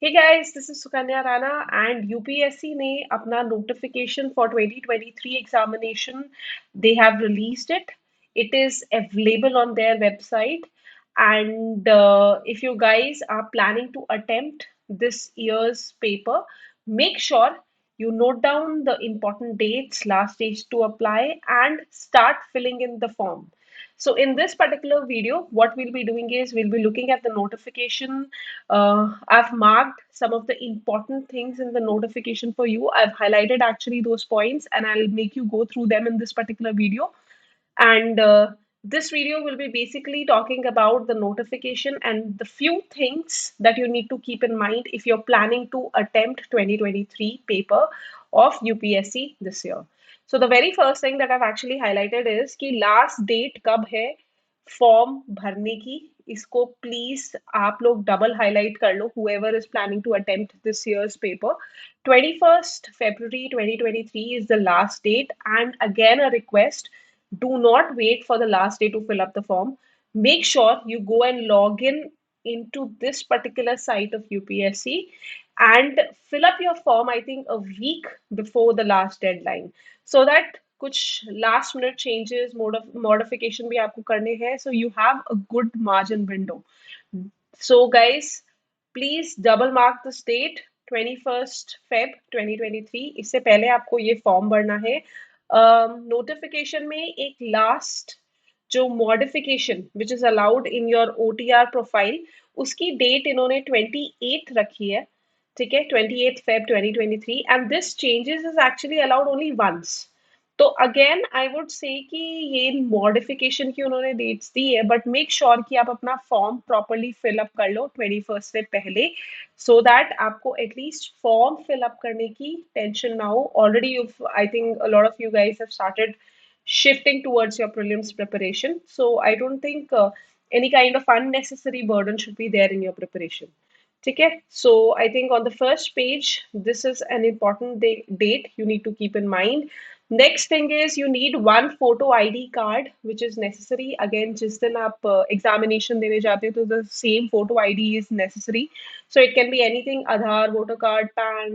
Hey guys, this is Sukanya Rana and UPSC ने अपना notification for 2023 examination, they have released it. It is available on their website. And if you guys are planning to attempt this year's paper, make sure you note down the important dates, last dates to apply, and start filling in the form. So in this particular video, what we'll be doing is we'll be looking at the notification. I've marked some of the important things in the notification for you. I've highlighted actually those points and I'll make you go through them in this particular video. And this video will be basically talking about the notification and the few things that you need to keep in mind if you're planning to attempt 2023 paper of UPSC this year. So the very first thing that I've actually highlighted is कि last date कब है form भरने की. इसको please आप लोग double highlight कर लो, whoever is planning to attempt this year's paper. 21st February 2023 is the last date, and again a request, do not wait for the last day to fill up the form. Make sure you go and log in into this particular site of UPSC and fill up your form, I think, a week before the last deadline, so that कुछ last minute changes, modification भी आपको करने हैं, so you have a good margin window. So guys, please double mark this date, 21st Feb 2023. इससे पहले आपको ये form भरना है. नोटिफिकेशन में एक लास्ट जो modification which is allowed in your OTR profile, उसकी डेट इन्होंने 28th रखी है. ठीक है, 28th Feb 2023, and this changes is actually allowed only once. तो अगेन आई वुड से कि ये मॉडिफिकेशन की उन्होंने डेट्स दी है, बट मेक श्योर कि आप अपना फॉर्म प्रॉपरली फिल अप कर लो 21st से पहले, सो दैट आपको एटलीस्ट फॉर्म फिल अप करने की टेंशन ना हो. Already I think a lot of you guys have started shifting towards your prelims preparation, so I don't think any kind of unnecessary burden should be there in your preparation. Okay, so I think on the first page, this is an important date you need to keep in mind. Next thing is you need one photo ID card which is necessary. Again, जिस दिन आप examination देने जाते हो तो the same photo ID is necessary. So it can be anything, Aadhaar, voter card, PAN,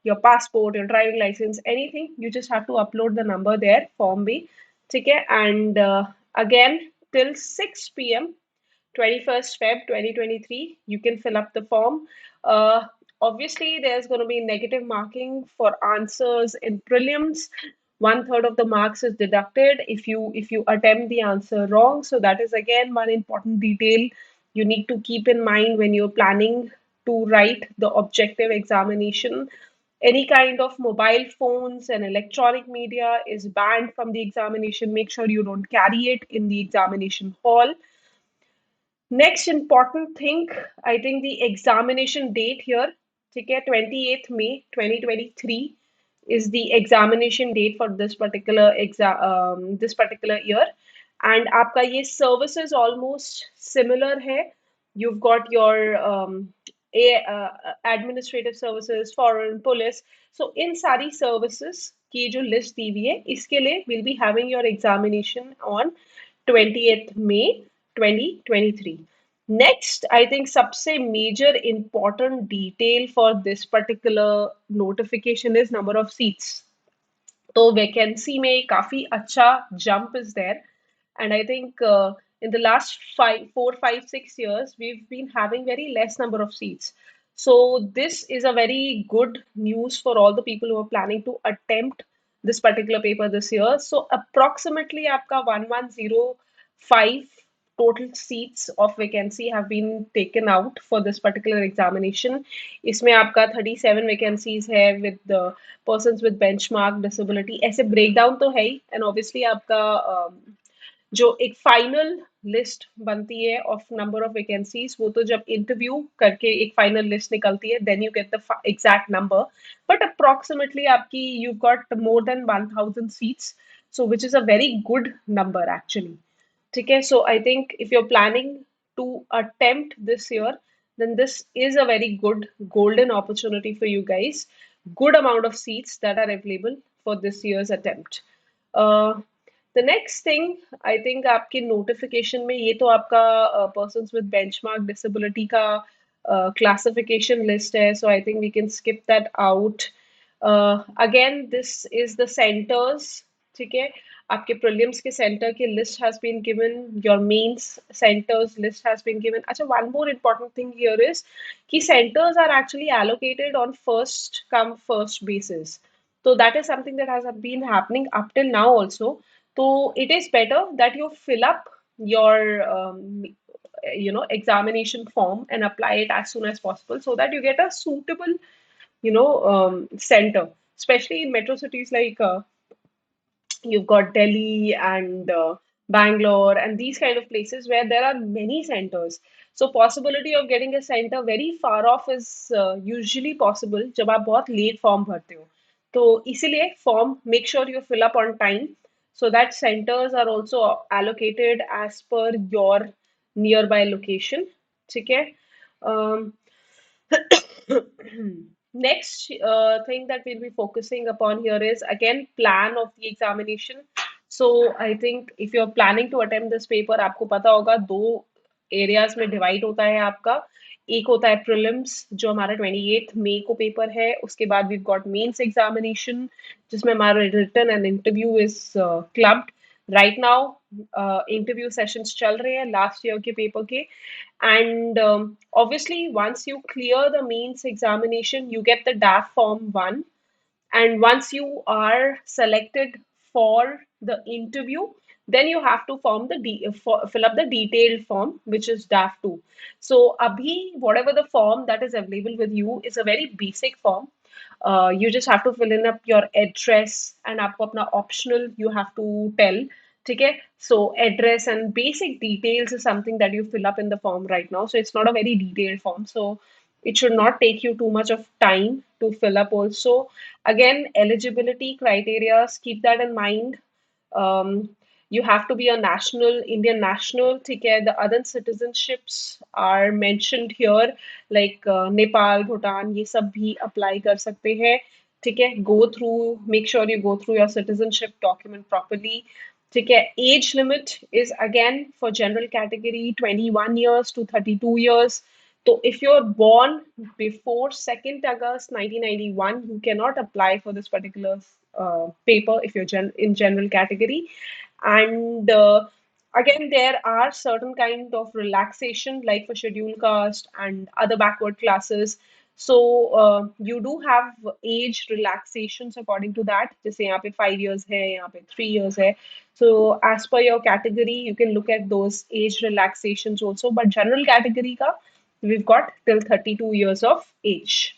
your passport, your driving license, anything. You just have to upload the number there, form B. ठीक है, and again till 6 p.m. 21st Feb 2023, you can fill up the form. Obviously, there's going to be negative marking for answers in prelims. 1/3 of the marks is deducted if you attempt the answer wrong. So that is again one important detail you need to keep in mind when you're planning to write the objective examination. Any kind of mobile phones and electronic media is banned from the examination. Make sure you don't carry it in the examination hall. Next important thing, I think the examination date here, ठीक है, 28th May 2023 is the examination date for this particular year, and आपका ये services almost similar है. You've got your administrative services, foreign police. So इन सारी services की जो list दी हुई है, इसके लिए we'll be having your examination on 20th May 2023. Next, I think सबसे major important detail for this particular notification is number of seats. तो vacancy में काफी अच्छा jump is there, and I think in the last 4, 5, 6 years we've been having very less number of seats. So this is a very good news for all the people who are planning to attempt this particular paper this year. So approximately आपका 1105 total seats of vacancy have been taken out for this particular examination. इसमें आपका 37 vacancies है with the persons with benchmark disability. ऐसे breakdown तो है ही, and obviously आपका जो एक फाइनल लिस्ट बनती है ऑफ नंबर ऑफ वैकेंसीज, वो तो जब इंटरव्यू करके एक फाइनल लिस्ट निकलती है, then you get the exact number, but approximately आपकी you got more than 1000 seats, so which is a very good number actually. ठीक है, so I think if you are planning to attempt this year, then this is a very good golden opportunity for you guys. Good amount of seats that are available for this year's attempt. The next thing, I think आपके notification में ये तो आपका persons with benchmark disability का classification list है, so I think we can skip that out. Again, this is the centers, ठीक है? आपके prelims के center की list has been given, your mains centers list has been given. अच्छा, one more important thing here is कि centers are actually allocated on first come first basis. So that is something that has been happening up till now also. So it is better that you fill up your examination form and apply it as soon as possible so that you get a suitable center, especially in metro cities like you've got Delhi and Bangalore and these kind of places where there are many centers. So possibility of getting a center very far off is usually possible जब आप बहुत late form भरते हो. तो इसीलिए form make sure you fill up on time so that centers are also allocated as per your nearby location. ठीक है? Um, Next thing that we'll be focusing upon here is again plan of the examination. So I think if you're planning to attempt this paper, आपको पता होगा दो areas में divide होता है आपका. एक होता है prelims जो हमारा 28 मई को पेपर है. उसके बाद we've got mains examination जिसमें हमारा written and interview is clubbed. Right now interview sessions चल रहे हैं last year के paper के. And obviously, once you clear the mains examination, you get the DAF form 1. And once you are selected for the interview, then you have to fill up the detailed form, which is DAF 2. So, abhi, whatever the form that is available with you is a very basic form. You just have to fill in up your address and आपको अपना optional you have to tell. ठीक है? So address and basic details is something that you fill up in the form right now. So it's not a very detailed form. So it should not take you too much of time to fill up also. Again, eligibility criteria, keep that in mind. Um, you have to be a national, Indian national. ठीक है? The other citizenships are mentioned here, like Nepal, Bhutan, ये सब भी apply कर सकते हैं. ठीक है? Go through, make sure you go through your citizenship document properly. ठीक है? Age limit is again for general category 21 years to 32 years. So if you're born before 2nd August 1991, you cannot apply for this particular paper if you're in general category. And again, there are certain kind of relaxation like for scheduled caste and other backward classes. So you do have age relaxations according to that. जैसे यहाँ पे 5 years है, यहाँ पे 3 years है. So as per your category, you can look at those age relaxations also. But general category ka we've got till 32 years of age.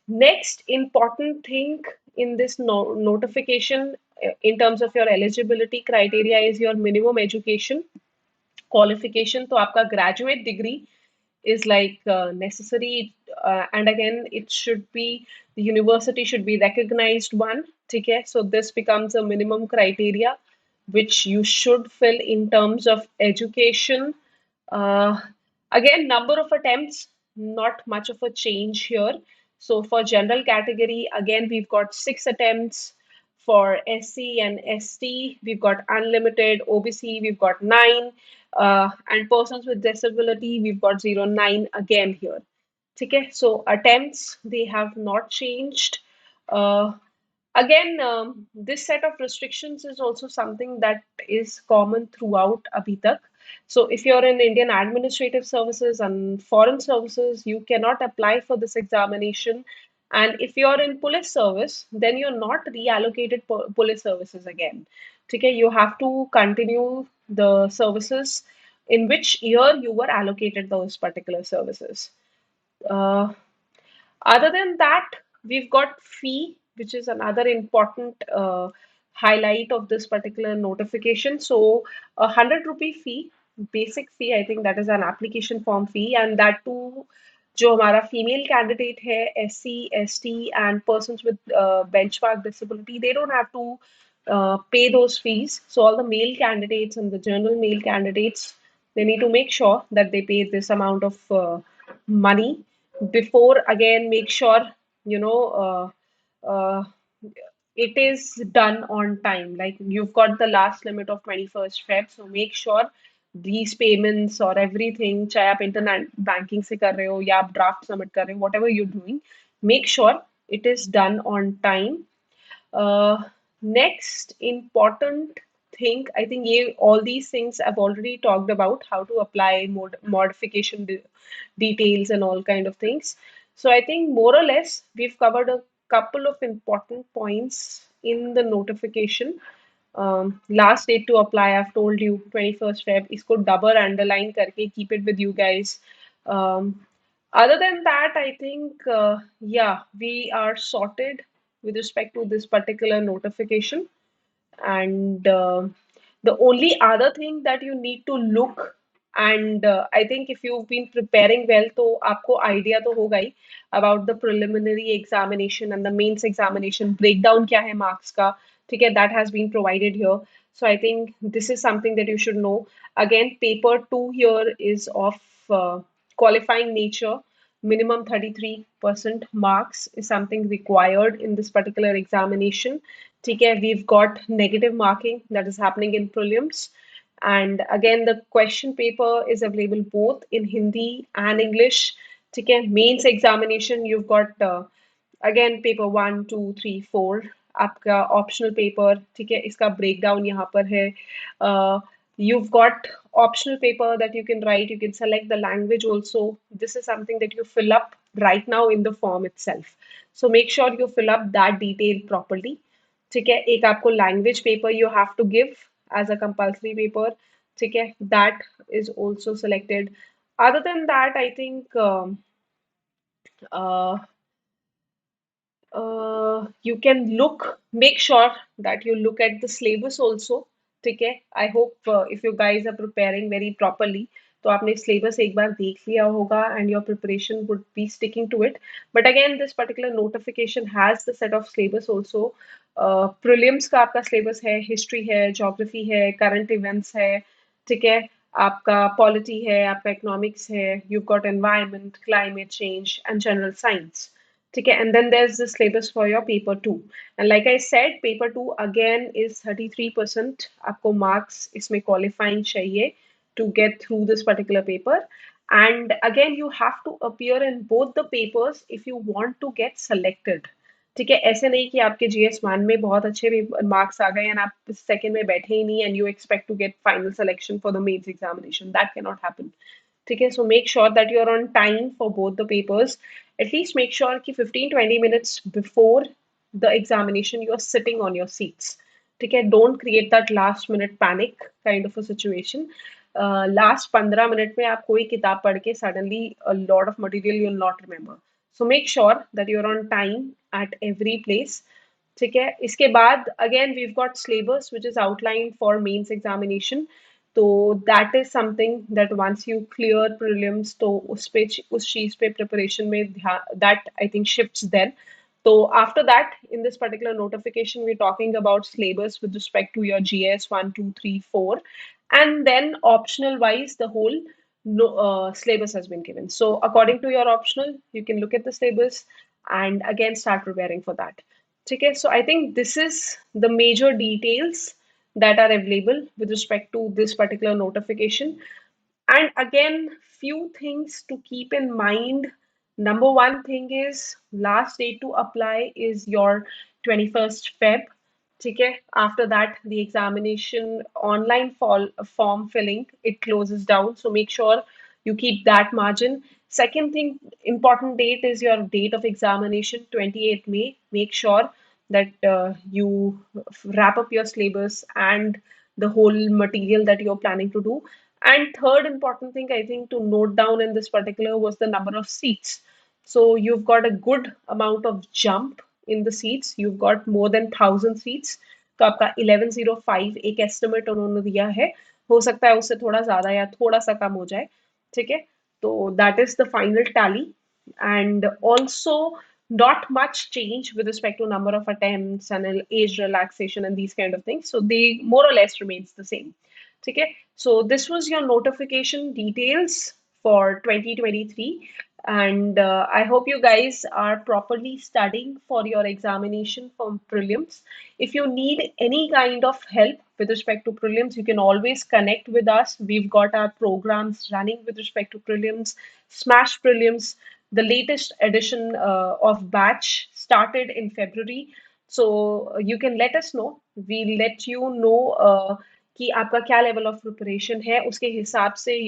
Next important thing in this notification in terms of your eligibility criteria is your minimum education qualification. तो आपका graduate degree is like necessary, and again it should be the university should be recognized one. ठीक है? So this becomes a minimum criteria which you should fill in terms of education. uh, Again, number of attempts, not much of a change here. So for general category, again, we've got 6 attempts. For SC and ST, we've got unlimited. OBC, we've got 9. And persons with disability, we've got 0, 9 again here. Okay, so attempts, they have not changed. Uh, Again, this set of restrictions is also something that is common throughout abhi tak. So if you're in Indian Administrative Services and Foreign Services, you cannot apply for this examination. And if you're in police service, then you're not reallocated police services again. Okay, you have to continue the services in which year you were allocated those particular services. Uh, Other than that, we've got fee, which is another important highlight of this particular notification. So, 100 rupee fee, basic fee, I think that is an application form fee, and that too, जो हमारा female candidate है, SC, ST, and persons with benchmark disability, they don't have to pay those fees. So all the male candidates and the general male candidates, they need to make sure that they pay this amount of money before. Again, make sure you know uh, it is done on time. Like you've got the last limit of 21st Feb, so make sure these payments or everything, चाहे आप internet banking से कर रहे हो या आप draft submit कर रहे हो, whatever you're doing, make sure it is done on time. Next important thing, I think all these things I've already talked about, how to apply modification details and all kind of things. So I think more or less we've covered a couple of important points in the notification. Last date to apply, I've told you 21st Feb. इसको double underline करके keep it with you guys. Um, Other than that, I think yeah, we are sorted with respect to this particular notification. And the only other thing that you need to look, and I think if you've been preparing well, तो आपको idea तो होगा ही about the preliminary examination and the mains examination breakdown क्या है marks का, ठीक है, that has been provided here. So I think this is something that you should know. Again, paper 2 here is of qualifying nature. Minimum 33% marks is something required in this particular examination. ठीक है, we've got negative marking that is happening in prelims. And again, the question paper is available both in Hindi and English. ठीक है, mains examination, you've got again paper 1, 2, 3, 4, आपका optional paper, ठीक है, इसका breakdown यहाँ पर है. You've got optional paper that you can write. You can select the language also. This is something that you fill up right now in the form itself. So make sure you fill up that detail properly. ठीक है, एक आपको language paper you have to give as a compulsory paper. ठीक है, that is also selected. Other than that, I think uh, you can make sure that you look at the syllabus also. ठीक है, I hope if you guys are preparing very properly, तो आपने syllabus एक बार देख लिया होगा and your preparation would be sticking to it. But again, this particular notification has the set of syllabus also. Prelims का आपका syllabus है, history है, geography है, current events है, ठीक है, आपका polity है, आपका economics है, you've got environment, climate change and general science. ठीक है, and then there's the syllabus for your paper 2. And like I said, paper 2 again is 33%. आपको marks इसमें qualifying चाहिए to get through this particular paper. And again, you have to appear in both the papers if you want to get selected. ठीक है, ऐसे नहीं कि आपके GS1 में बहुत अच्छे marks आ गए and आप second में बैठे ही नहीं and you expect to get final selection for the mains examination. That cannot happen. ठीक है, so make sure that you're on time for both the papers. At least make sure कि 15-20 minutes before the examination you are sitting on your seats. ठीक है, don't create that last minute panic kind of a situation. Last 15 minute में आप कोई किताब पढ़ के suddenly a lot of material you'll not remember. So make sure that you're on time at every place. ठीक है, इसके बाद again we've got syllabus which is outlined for mains examination. तो that is something that once you clear prelims तो उस चीज पे preparation में that I think shifts then. So after that, in this particular notification, we're talking about syllabus with respect to your GS 1, 2, 3, 4, and then optional wise, the whole syllabus has been given. So according to your optional, you can look at the syllabus and again start preparing for that. Okay, so I think this is the major details that are available with respect to this particular notification. And again, few things to keep in mind. Number one thing is last date to apply is your 21st Feb. ठीक है, after that the examination online form filling it closes down, so make sure you keep that margin. Second thing, important date is your date of examination 28th May. Make sure that you wrap up your syllabus and the whole material that you're planning to do. And third important thing I think to note down in this particular was the number of seats. So you've got a good amount of jump in the seats. You've got more than 1,000 seats. तो आपका 1105 एक estimate उन्होंने दिया है, हो सकता है उससे थोड़ा ज्यादा या थोड़ा सा कम हो जाए. ठीक है, तो that is the final tally. And also not much change with respect to number of attempts and age relaxation and these kind of things. So they more or less remains the same. Okay, so this was your notification details for 2023. And I hope you guys are properly studying for your examination from prelims. If you need any kind of help with respect to prelims, you can always connect with us. We've got our programs running with respect to prelims, Smash Prelims. The latest edition of batch started in February. So you can let us know. We'll let you know कि आपका क्या level of preparation है. उसके हिसाब से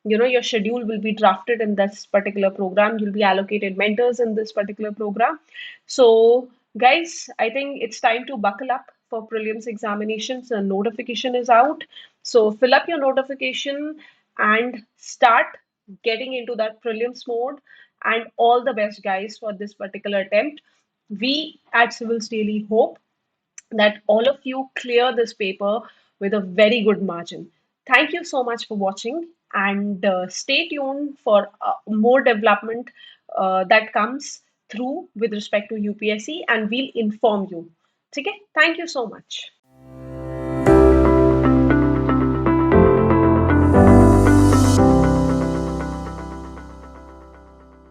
your schedule will be drafted in this particular program. You'll be allocated mentors in this particular program. So guys, I think it's time to buckle up for prelims examinations. The notification is out, so fill up your notification and start getting into that prelims mode. And all the best, guys, for this particular attempt. We at Civils Daily hope that all of you clear this paper with a very good margin. Thank you so much for watching, and stay tuned for more development that comes through with respect to UPSC, and we'll inform you. Okay? Thank you so much.